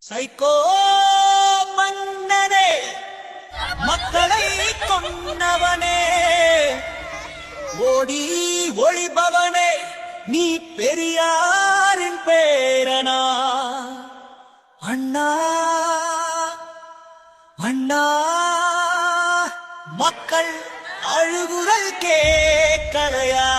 Psycho மன்னனே, மக்களை கொன்னவனே, ஓடி ஒளிபவனே, நீ பெரியாரின் பேரனா? அண்ணா அண்ணா, மக்கள் அழுகுரல் கேட்கலையா?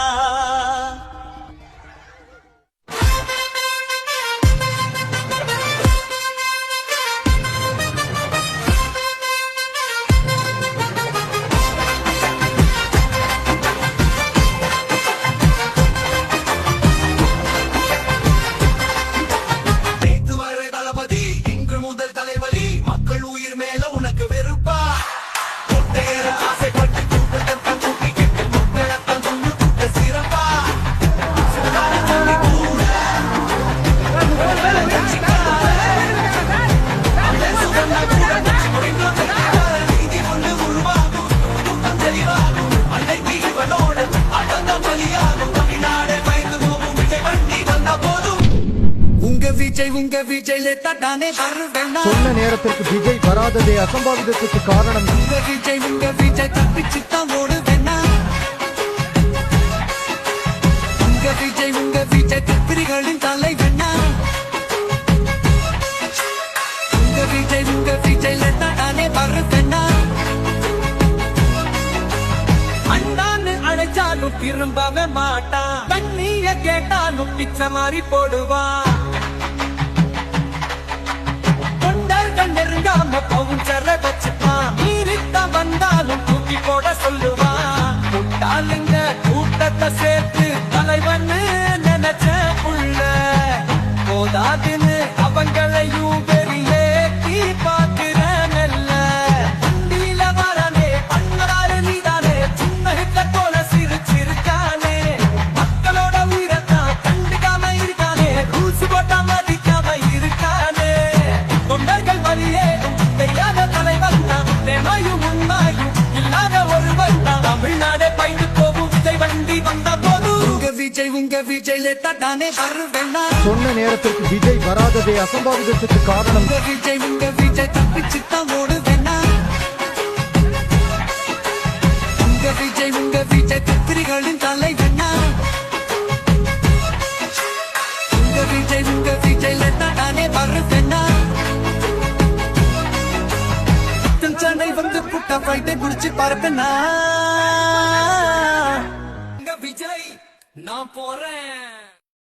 சொன்ன நேரத்திற்கு விஜய் வராததே அசம்பாவிதத்துக்கு காரணம். விஜய் தப்பிச்சுத்தான் ஓடுவேனா? விஜய் கத்திரிகளின் தலைவனா? விஜய் தானே வருவேனா? அண்ணான்னு அழைச்சாலும் திரும்பவே மாட்டான். தண்ணிய கேட்டாலும் பிச்சை மாறி போடுவான். நெருங்காம பவுன்சரை வச்சுப்பான். நீரித்தான் வந்தாலும் தூக்கி போட சொல்லுவான். முட்டாளுங்க கூட்டத்தை சேர்த்து தலைவன்னு நினைச்ச புள்ள போதாதுன்னு அவங்களையும் பெரியேக்கி பார்க்கிற மெல்ல. வண்டியில வரனே அண்ணாரு நீதானே, சின்ன ஹிட்லர் போல சிரிச்சிருக்கானே. மக்களோட உயிரத்தான் கண்டுக்காம இருக்கானே, ரூசு போட்டா மதிக்காம இருக்கானே. தொண்டர்கள் வழியேறும் தெரியாத தலைவன் தான், தேமாயும் உண்மாயும் இல்லாத ஒருவன் தான். தமிழ்நாடே பயந்து போகும் விஜய் வண்டி வந்த போது உங்க விஜய் தானே வருவேனா? சொன்ன நேரத்திற்கு விஜய் வராததே அசம்பாவிதத்துக்கு காரணம். விஜய் தப்பிச்சுத்தான் ஓடுவேனா? விஜய் கத்திரிகளின் தலைவனா? விஜய் தானே வருவேனா? சென்னை வந்து புட்டா ஃப்ரைடே குடிச்சு பார்ப்பேனா? விஜய் நான் போறேன்.